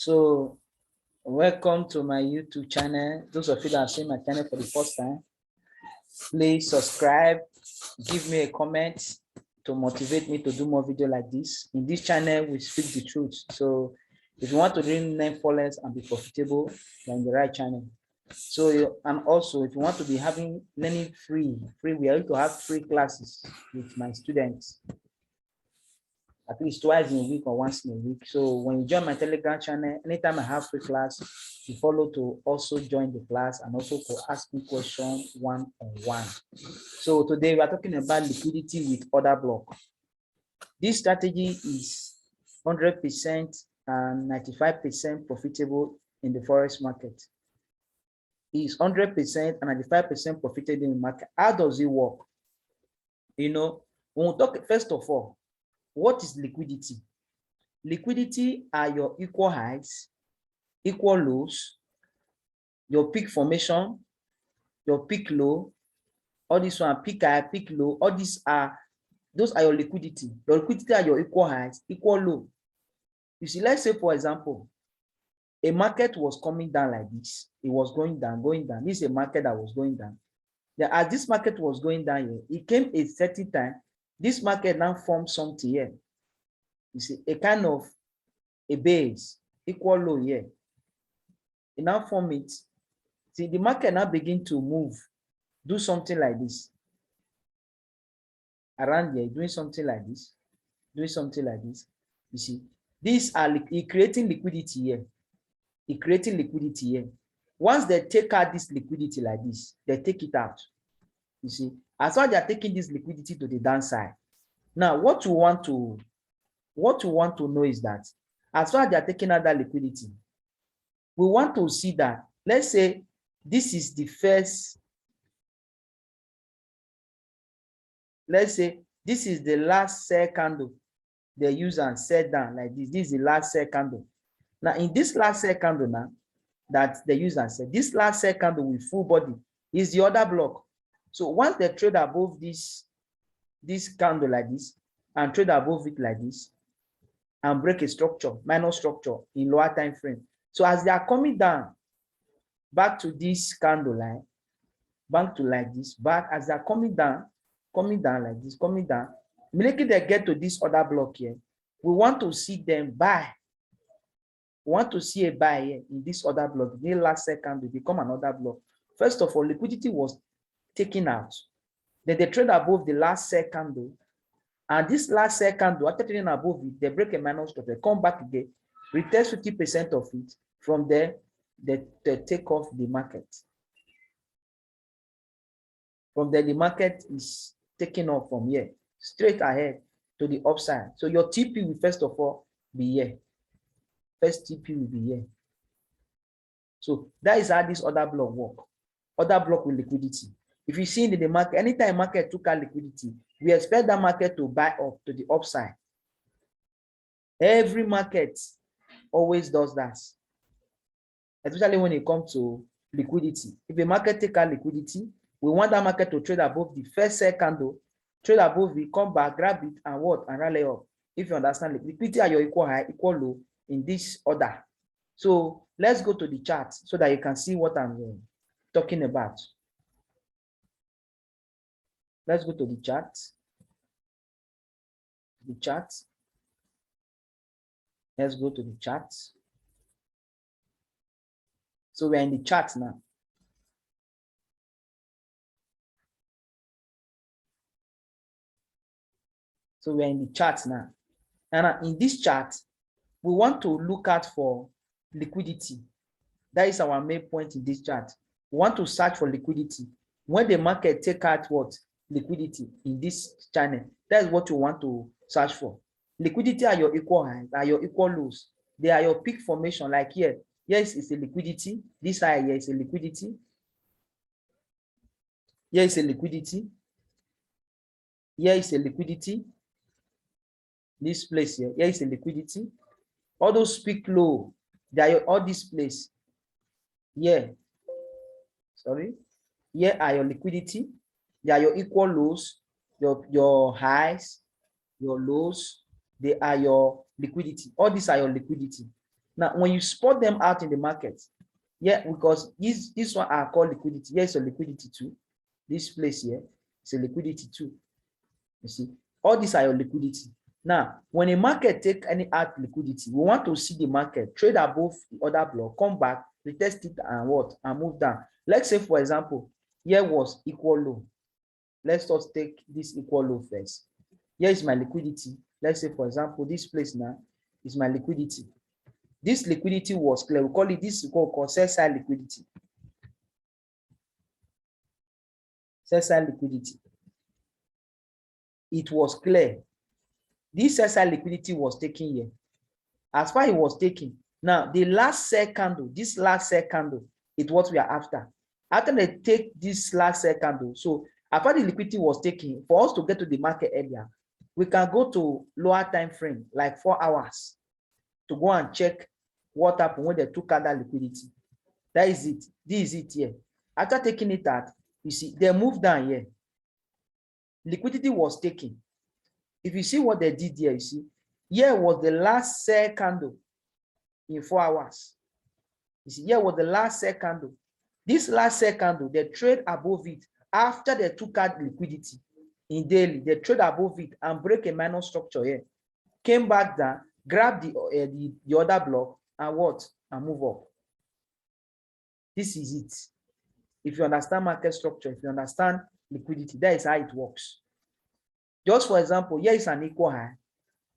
So welcome to my YouTube channel. Those of you that are seeing my channel for the first time, please subscribe, give me a comment to motivate me to do more video like this. In this channel, we speak the truth. So if you want to learn forex and be profitable, you're in the right channel. So, and also if you want to be having learning free, we are going to have free classes with my students, at least twice in a week or once in a week. So when you join my Telegram channel, anytime I have free class, you follow to also join the class and also to ask me questions one-on-one. So today we are talking about liquidity with order block. This strategy is 100% and 95% profitable in the forex market. It's 100% and 95% profitable in the market. How does it work? You know, when we talk, first of all, what is liquidity? Liquidity are your equal highs, equal lows, your peak formation, your peak low, all this one, peak high, peak low, all these are, those are your liquidity. Your liquidity are your equal highs, equal low. You see, let's say, for example, a market was coming down like this. It was going down, going down. This is a market that was going down. Then as this market was going down here, it came a certain time, this market now formed something here. You see, a kind of a base, equal low here. It now form it. See, the market now begin to move, do something like this. Around here, doing something like this, doing something like this. You see, these are creating liquidity here. It creating liquidity here. Once they take out this liquidity like this, they take it out. You see, as far as they are taking this liquidity to the downside. Now, what you want to know is that as far as they are taking out that liquidity, we want to see that, let's say this is the first, let's say this is the last sell candle they use and sell down like this. This is the last sell candle. Now, in this last sell candle now that they use and sell, this last sell candle with full body is the order block. So once they trade above this candle like this and trade above it like this and break a structure, minor structure in lower time frame. So as they are coming down back to this candle line, back to like this, back as they are coming down like this, coming down, immediately they get to this order block here. We want to see them buy. We want to see a buy here in this order block. The last second will become another block. First of all, liquidity was taken out. Then they trade above the last sell candle. And this last sell candle, after trading above it, they break a minor structure, they come back again, retest 50% of it. From there, they take off the market. From there, the market is taking off from here, straight ahead to the upside. So your TP will first of all be here. First TP will be here. So that is how this order block work. Order block with liquidity. If you see in the market, anytime market took out liquidity, we expect that market to buy up to the upside. Every market always does that, especially when it comes to liquidity. If a market take out liquidity, we want that market to trade above the first sell candle, trade above it, come back, grab it, and what? And rally up. If you understand, liquidity are your equal high, equal low in this order. So let's go to the chart so that you can see what I'm talking about. Let's go to the chart. The chart. Let's go to the chart. So we're in the chart now. So we're in the chart now. And in this chart, we want to look out for liquidity. That is our main point in this chart. We want to search for liquidity. When the market take out what? Liquidity in this channel. That is what you want to search for. Liquidity are your equal highs, are your equal lows. They are your peak formation, like here. Yes, it's a liquidity. This high here is a liquidity. Here is a liquidity. Here is a liquidity. This place here is a liquidity. All those peak low, they are all this place. Here, sorry. Here are your liquidity. They are your equal lows, your highs, your lows. They are your liquidity. All these are your liquidity. Now, when you spot them out in the market, yeah, because this one are called liquidity. Here's a liquidity too. This place here is a liquidity too. You see, all these are your liquidity. Now, when a market take any out liquidity, we want to see the market trade above the other block, come back, retest it, and what? And move down. Let's say, for example, here was equal low. Let's just take this equal low first. Here is my liquidity. Let's say, for example, this place now is my liquidity. This liquidity was clear. We call it this called sell side liquidity. Sell side liquidity. It was clear. This sell side liquidity was taken here. As far as it was taken, now the last sell candle, this last sell candle is what we are after. After they take this last sell candle, so after the liquidity was taken, for us to get to the market earlier, we can go to lower time frame, like 4 hours, to go and check what happened when they took out that liquidity. That is it. This is it here. After taking it out, you see, they moved down here. Liquidity was taken. If you see what they did here, you see, here was the last sell candle in 4 hours. You see, here was the last sell candle. This last sell candle, they trade above it after they took out liquidity in daily. They trade above it and break a minor structure here. Came back down, grab the other block and what? And move up. This is it. If you understand market structure, if you understand liquidity, that is how it works. Just for example, here is an equal high.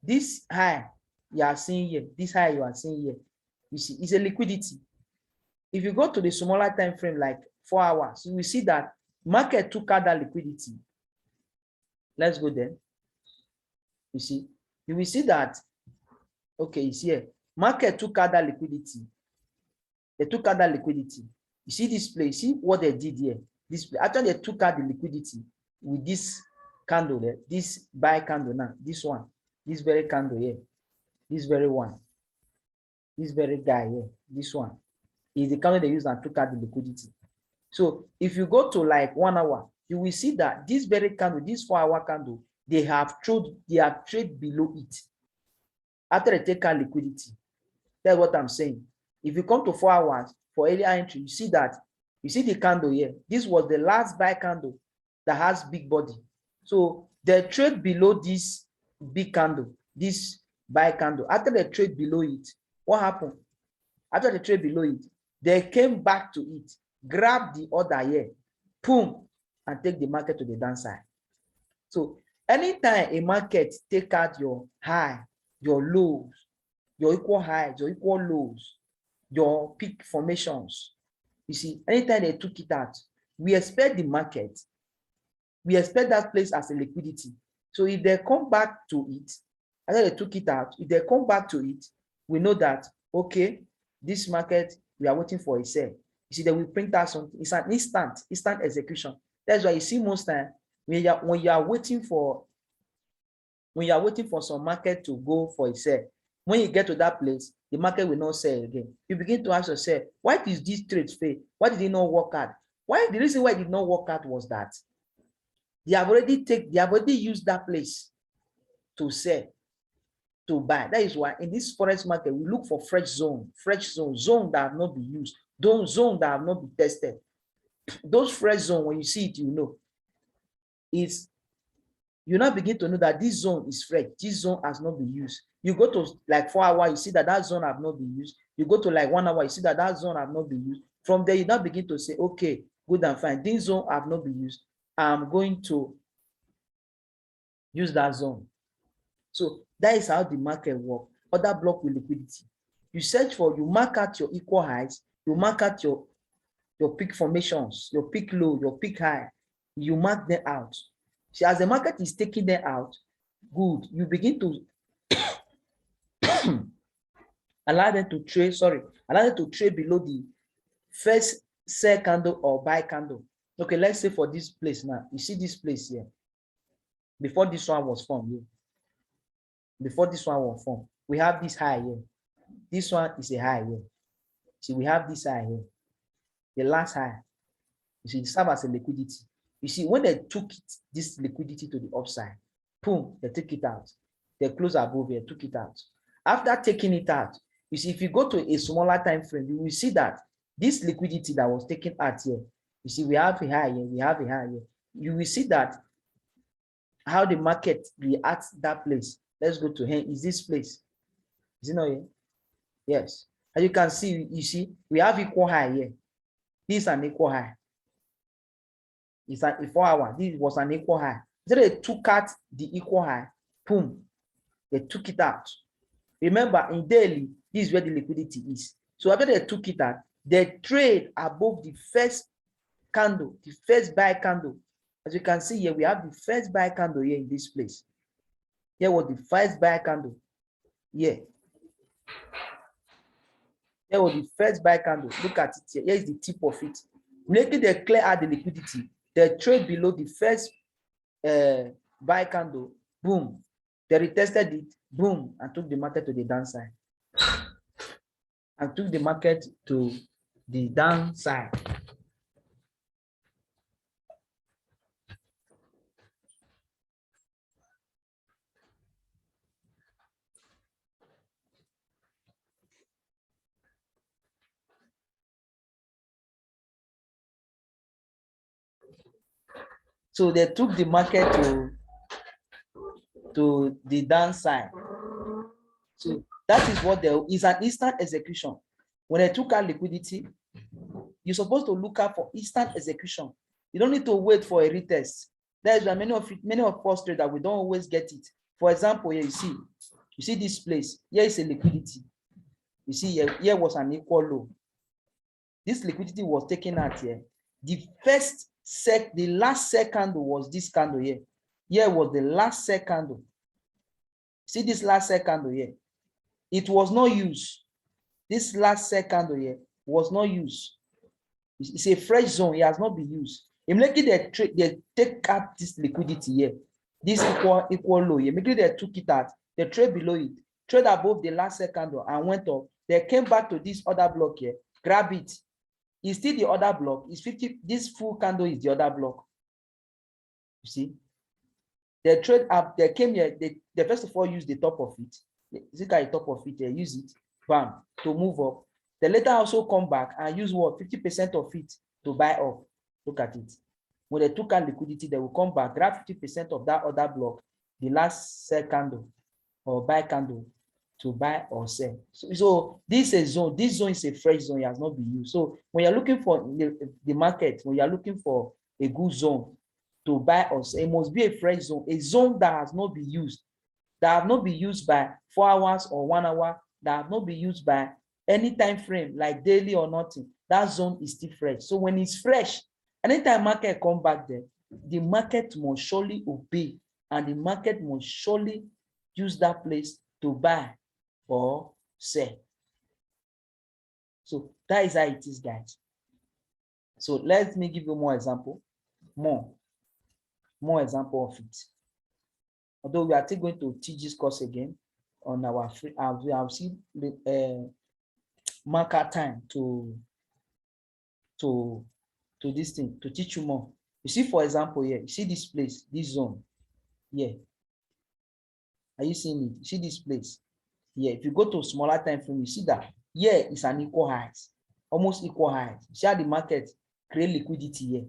This high you are seeing here, this high you are seeing here, you see, it's a liquidity. If you go to the smaller time frame, like 4 hours, you will see that market took out that liquidity. Let's go there. You see, you will see that, okay, it's here. Market took out that liquidity. They took out that liquidity. You see this place, see what they did here. This place. After they took out the liquidity with this candle there, this buy candle now, this one, this very candle here, this very one, this very guy here, this one is the candle they use and took out the liquidity. So if you go to like 1 hour, you will see that this very candle, this 4 hour candle, they have traded below it after they take out liquidity. That's what I'm saying. If you come to 4 hours for earlier entry, you see that, you see the candle here. This was the last buy candle that has big body. So they trade below this big candle, this buy candle. After they trade below it, what happened? After they trade below it, they came back to it, grabbed the order here, boom, and take the market to the downside. So anytime a market take out your high, your lows, your equal highs, your equal lows, your peak formations, you see, anytime they took it out, we expect the market, we expect that place as a liquidity. So if they come back to it, after they took it out, if they come back to it, we know that, okay, this market, we are waiting for a sell. You see, that we print out something. It's an instant execution. That's why you see most time when you are waiting for some market to go for a sell, when you get to that place, the market will not sell again. You begin to ask yourself, why did this trade fail? Why did it not work out? Why? The reason why it did not work out was that they have already used that place to sell, to buy. That is why in this forex market, we look for fresh zone that have not been used, those zones that have not been tested. Those fresh zone, when you see it, you know, you now begin to know that this zone is fresh. This zone has not been used. You go to like 4 hours, you see that zone have not been used. You go to like 1 hour, you see that zone have not been used. From there, you now begin to say, okay, good and fine. This zone have not been used. I'm going to use that zone. So that is how the market works. Other block with liquidity. You search for, you mark out your equal highs, you mark out your peak formations, your peak low, your peak high. You mark them out. See, as the market is taking them out, good, you begin to allow them to trade below the first sell candle or buy candle. Okay, let's say for this place now, you see this place here. Before this one was formed, we have this high here. This one is a high here. See, we have this high here. The last high. You see, it serves as a liquidity. You see, when they took this liquidity to the upside, boom, they took it out. They closed above here, took it out. After taking it out, You see, if you go to a smaller time frame, you will see that this liquidity that was taken out here, you see, we have a high here, we have a high here. You will see that how the market reacts that place. Let's go to here. Is this place? Is it not here? Yes. As you can see, you see, we have equal high here. This is an equal high. It's a 4 hour. This was an equal high. So they took out the equal high. Boom. They took it out. Remember, in daily, this is where the liquidity is. So after they took it out, they trade above the first candle, the first buy candle. As you can see here, we have the first buy candle here in this place. Here was the first buy candle. Here. Here was the first buy candle. Look at it here. Here is the tip of it. Making they clear out the liquidity. They trade below the first buy candle. Boom. They retested it. Boom. And took the market to the downside. And took the market to the downside. So they took the market to the downside. So that is what there is, an instant execution. When they took out liquidity, you're supposed to look out for instant execution. You don't need to wait for a retest. There's many of us traders that we don't always get it. For example, here you see this place. Here is a liquidity. You see here was an equal low. This liquidity was taken out here. The last set candle was this candle here. Here was the last set candle. See this last set candle here. It was not used. This last set candle here was not used. It's a fresh zone. It has not been used. Immediately they take out this liquidity here. This equal low here. Immediately they took it out. They trade below it. Trade above the last set candle and went up. They came back to this other block here. Grab it. It's still the other block. It's 50. This full candle is the other block. You see? They trade up. They came here. They first of all use the top of it. Look at the top of it. They use it, bam, to move up. They later also come back and use what? 50% of it to buy up. Look at it. When they took out liquidity, they will come back, grab 50% of that other block, the last sell candle or buy candle to buy or sell. So this is a zone. This zone is a fresh zone. It has not been used. So when you're looking for the market, when you're looking for a good zone to buy or sell, it must be a fresh zone, a zone that has not been used, that have not been used by 4 hours or 1 hour, that have not been used by any time frame like daily or nothing. That zone is still fresh. So when it's fresh, anytime market come back there, the market must surely obey, and the market must surely use that place to buy or sell. So that is how it is, guys. So let me give you more example, more example of it. Although we are still going to teach this course again on our free, we have seen the marker time to this thing, to teach you more. You see, for example, here, you see this place, this zone here. Are you seeing it? You see this place here. If you go to smaller time frame, you see that here is an equal height, almost equal height. You see how the market create liquidity here.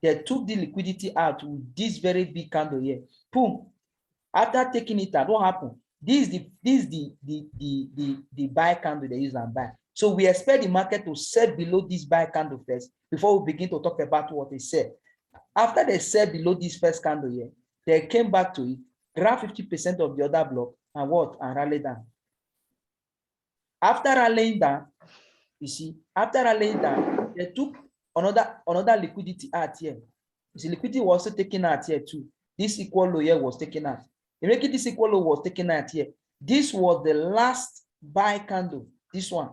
They took the liquidity out with this very big candle here. Boom. After taking it out, what happened? This is the buy candle they use and buy. So we expect the market to sell below this buy candle first before we begin to talk about what they said. After they sell below this first candle here, they came back to it, grab 50% of the other block and what? And rally down. After rallying down, you see, after rallying down, they took another liquidity out here. You see, liquidity was also taken out here too. This equal low here was taken out. Immediately this equal low was taken out here. This was the last buy candle. This one.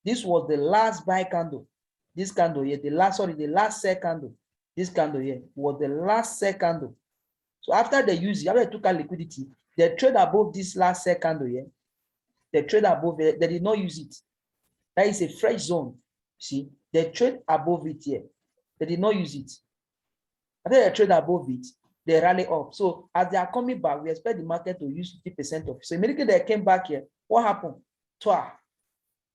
This was the last buy candle. This candle here, the last sell candle. This candle here was the last sell candle. So after they use it, after they took out liquidity, they trade above this last sell candle here. They trade above it. They did not use it. That is a fresh zone. See, they trade above it here. They did not use it. After they trade above it, they rally up. So as they are coming back, we expect the market to use 50% of it. So immediately they came back here, what happened?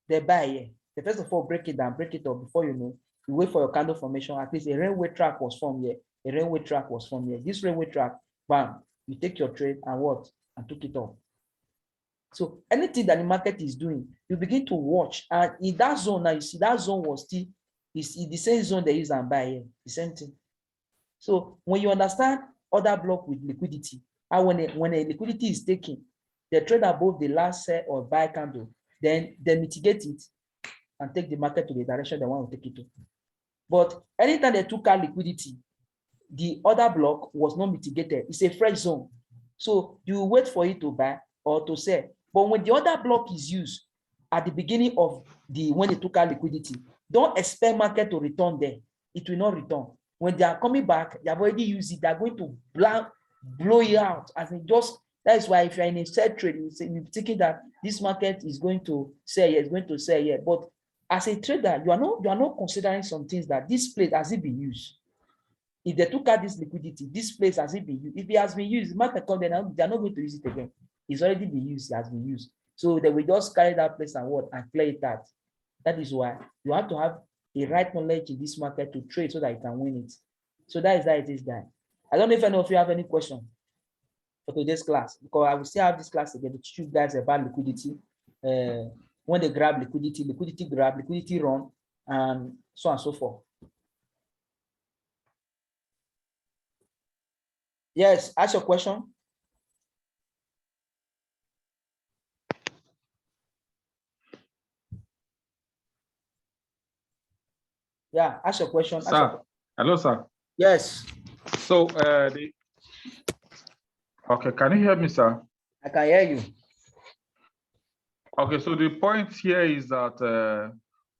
they buy here. They first of all break it down, break it up before you know. You wait for your candle formation. At least a railway track was formed here. A railway track was formed here. This railway track, bam, you take your trade and what? And took it off. So anything that the market is doing, you begin to watch. And in that zone, now you see that zone was still is the same zone they use and buy here. The same thing. So when you understand other block with liquidity, and when a liquidity is taken, they trade above the last sell or buy candle, then they mitigate it and take the market to the direction they want to take it to. But anytime they took out liquidity, the other block was not mitigated. It's a fresh zone. So you wait for it to buy or to sell. But when the other block is used at the beginning of when they took out liquidity, don't expect market to return there. It will not return. When they are coming back, they have already used it. They are going to blow it out. As in just that is why if you're in a sell trade, you're thinking that this market is going to sell here, it's going to sell here. But as a trader, you are not considering some things that this place has it been used. If they took out this liquidity, this place has it been used. If it has been used, the market come there now, they're not going to use it again. It's already been used, it has been used. So they will just carry that place and what and clear it out. That is why you have to have the right knowledge in this market to trade so that you can win it. So that is how it is done. I don't know if any of you have any question for today's class, because I will still have this class again to teach you guys about liquidity. When they grab liquidity, liquidity grab, liquidity run, and so on and so forth. Yes, ask your question. Yeah, ask your question. Sir, hello, sir. Yes. So, okay, can you hear me, sir? I can hear you. Okay, so the point here is that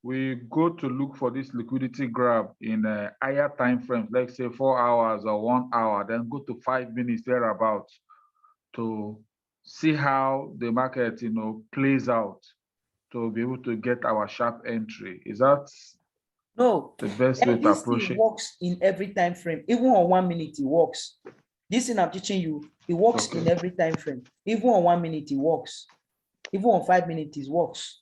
we go to look for this liquidity grab in higher time frames, like say 4 hours or 1 hour, then go to 5 minutes thereabouts to see how the market, plays out to be able to get our sharp entry. Is that the best way to approach it? Works in every time frame, even on 1 minute it works. This thing I'm teaching you, it works in every time frame. Even on 1 minute it works. Even on 5 minutes it works.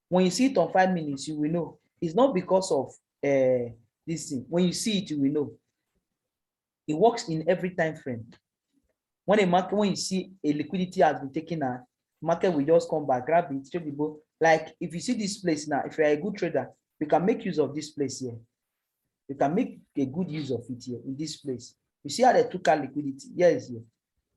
When you see it on 5 minutes, you will know. It's not because of this thing. When you see it, you will know. It works in every time frame. When you see a liquidity has been taken out, market will just come back, grab it, trade the boat. Like if you see this place now, if you're a good trader, you can make use of this place here. You can make a good use of it here in this place. You see how they took out liquidity? Yes, here.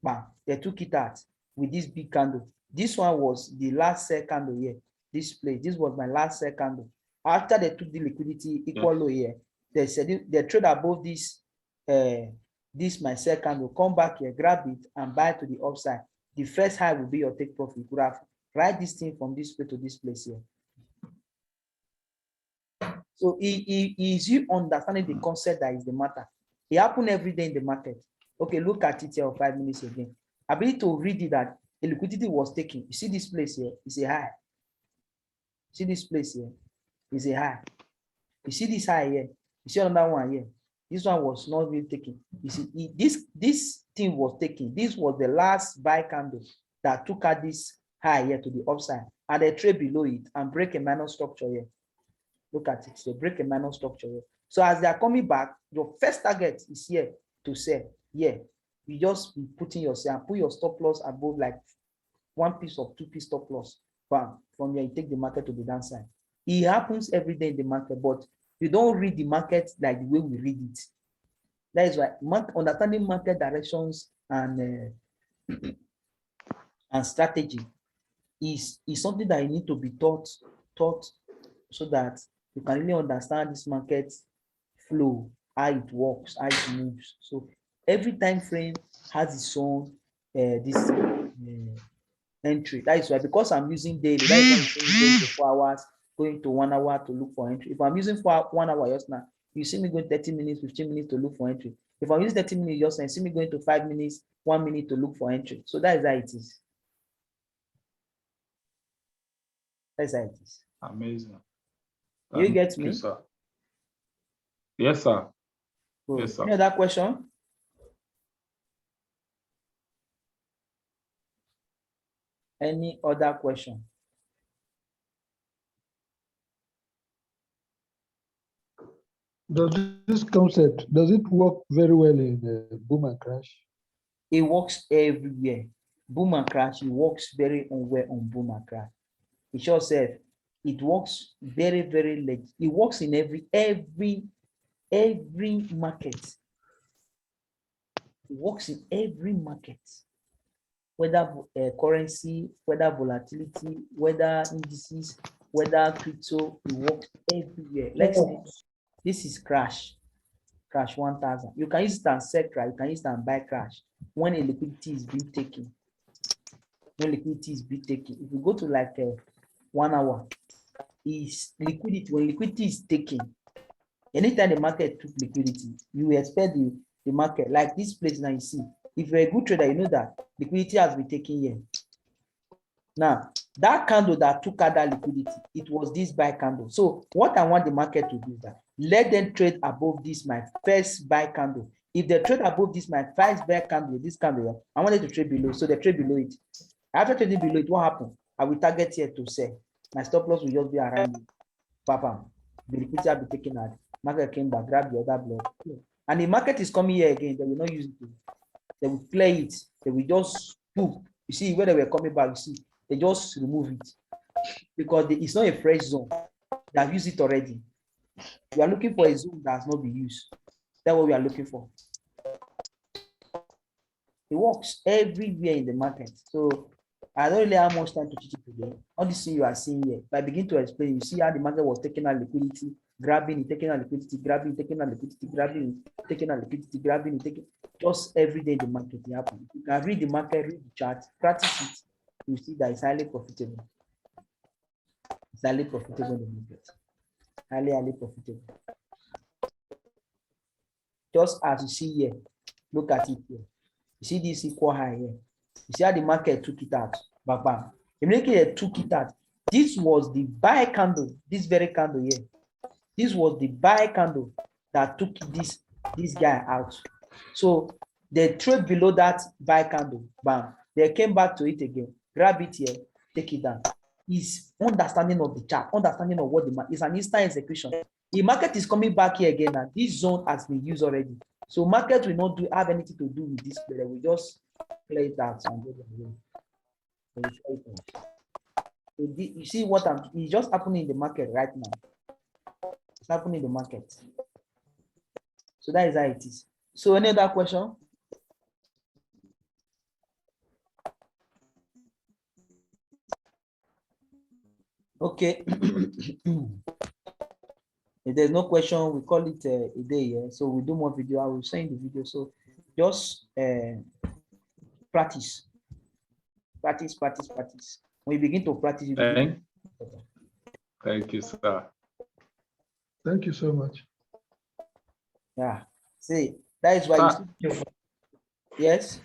Bam, they took it out with this big candle. This one was the last sell candle here. This place, this was my last sell candle. After they took the liquidity equal low here, they said they trade above this this my sell candle, come back here, grab it and buy to the upside. The first high will be your take profit. You could have write this thing from this place to this place here. So is you understanding the concept that is the matter. It happens every day in the market. Okay, look at it here 5 minutes again. Ability to read it that the liquidity was taken. You see this place here is a high. See this place here is a high. You see this high here. You see another one here. This one was not really taken. You see, this thing was taken. This was the last buy candle that took out this high here to the upside, and they trade below it and break a minor structure here. Look at it. They break a minor structure here. So as they are coming back, your first target is here to sell. Yeah, you just be putting yourself and put your stop loss above like 1 piece or 2 piece stop loss. Bam. From here, you take the market to the downside. It happens every day in the market, but you don't read the market like the way we read it. That is why understanding market directions and strategy is something that you need to be taught so that you can really understand this market flow, how it works, how it moves. So every time frame has its own this entry. That is why, because I'm using daily, that is why I'm going to 4 hours, going to 1 hour to look for entry. If I'm using for 1 hour just now, you see me going 30 minutes, 15 minutes to look for entry. If I'm using 30 minutes just now, you see me going to 5 minutes, 1 minute to look for entry. So that is how it is. That's how it is. Amazing. You get me? You, sir. Yes, sir. Good. Yes, sir. Any other question? Any other question? Does this concept, does it work very well in boom and crash? It works everywhere. Boom and crash, it works very well on boom and crash. It sure said it works very, very late. It works in every market. It works in every market, whether currency, whether volatility, whether indices, whether crypto, it works everywhere. Let's say this is crash 1000. You can use it and sell crash, you can use it and buy crash when a liquidity is being taken. When liquidity is being taken, if you go to like 1 hour, is liquidity. When liquidity is taken, anytime the market took liquidity, you expect the market, like this place now you see, if you're a good trader, you know that liquidity has been taken here. Now, that candle that took out that liquidity, it was this buy candle. So what I want the market to do is that let them trade above this, my first buy candle. If they trade above this, my first buy candle, this candle, I want it to trade below. So they trade below it. After trading below it, what happened? I will target here to sell. My stop loss will just be around it. Papa, the liquidity will be taken out. Market came back, grab the other block. And the market is coming here again. They will not use it. They will play it. They will just poop. You see, when they were coming back, you see, they just remove it. Because it's not a fresh zone. They have used it already. We are looking for a zone that has not been used. That's what we are looking for. It works everywhere in the market. So I don't really have much time to teach it today. All this thing you are seeing here, if I begin to explain, you see how the market was taking out liquidity, grabbing it, taking out liquidity, grabbing, taking out liquidity, grabbing it, taking out liquidity, grabbing it, taking just every day in the market it happens. You can read the market, read the chart, practice it. You see that it's highly profitable. It's highly profitable in the market. Highly profitable. Just as you see here, look at it here. You see this equal high here. You see how the market took it out. Bam, bam. Immediately it took it out. This was the buy candle, this very candle here. This was the buy candle that took this guy out. So they trade below that buy candle. Bam. They came back to it again. Grab it here, take it down. Is understanding of the chart, understanding of what the market is an instant execution. The market is coming back here again, and this zone has been used already. So market will not have anything to do with this player. We just play it out and go the so you see what it's just happening in the market right now. It's happening in the market. So that is how it is. So any other question? Okay. If there's no question, we call it a day. Yeah? So we do more video. I will send the video. So just practice. When you begin to practice, you begin. Thank you, sir. Thank you so much. Yeah. See, that is why you see. Yes.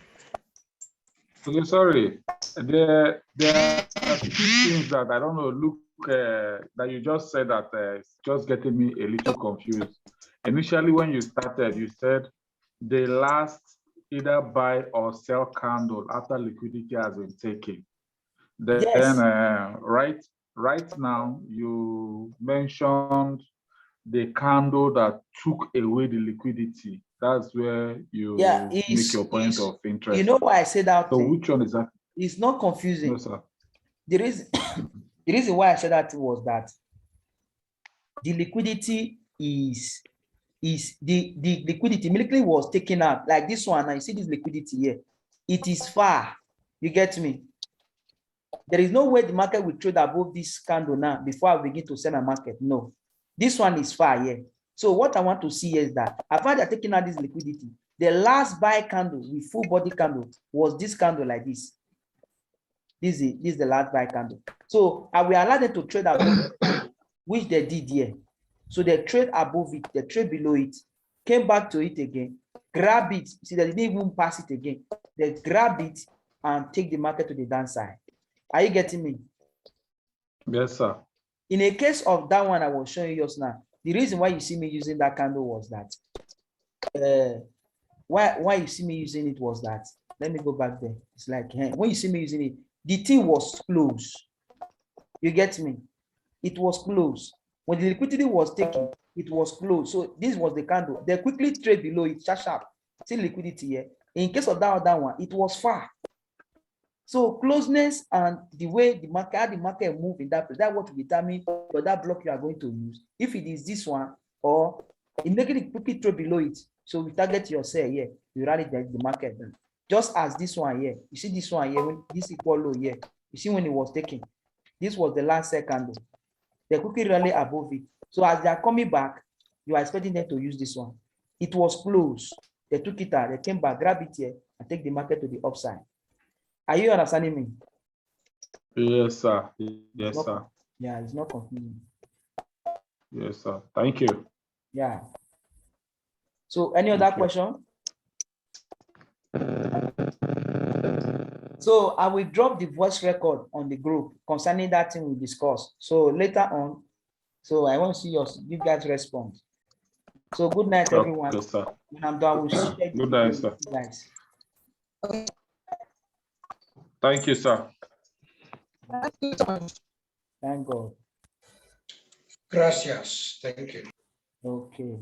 Okay, sorry. There are two things that I don't know. Look, that you just said that it's just getting me a little confused. Initially, when you started, you said the last either buy or sell candle after liquidity has been taken. Then, yes. right now, you mentioned the candle that took away the liquidity. That's where you make your point of interest. You know why I said that? So which one is that? It's not confusing. No, sir. The reason why I said that was that the liquidity is the liquidity immediately was taken out like this one. Now you see this liquidity here. It is far. You get me? There is no way the market will trade above this candle now before I begin to sell a market. No, this one is far here. So what I want to see is that after they're taking out this liquidity, the last buy candle with full body candle was this candle like this. This is the last buy candle. So I will allow them to trade above, which they did here. So they trade above it, they trade below it, came back to it again, grab it. See, they didn't even pass it again. They grab it and take the market to the downside. Are you getting me? Yes, sir. In a case of that one I was showing you just now, the reason why you see me using that candle was that why you see me using it was that, let me go back there. It's like when you see me using it, the thing was closed. You get me? It was closed. When the liquidity was taken, it was closed. So this was the candle. They quickly trade below it, sharp. See liquidity here. In case of that other one, it was far. So closeness and the way the market, how the market move in that place, that's what will determine for that block you are going to use. If it is this one, or in making it quickly trade below it, so we target your sell here, you rally the market down. Just as this one here, you see this one here, when this equal low here, you see when it was taken, this was the last sell candle. They quickly rally above it. So as they are coming back, you are expecting them to use this one. It was closed. They took it out, they came back, grab it here, and take the market to the upside. Are you understanding me? Yes, sir. Yes, Not, sir. yeah, it's not confusing. Yes, sir. Thank you. Yeah. So any other question? So I will drop the voice record on the group concerning that thing we discussed. So later on, so I want to see you guys respond. So good night, everyone. Okay, sir. When I'm done, we'll share Good night, sir. guys. Thank you, sir. Thank God. Gracias. Thank you. Okay.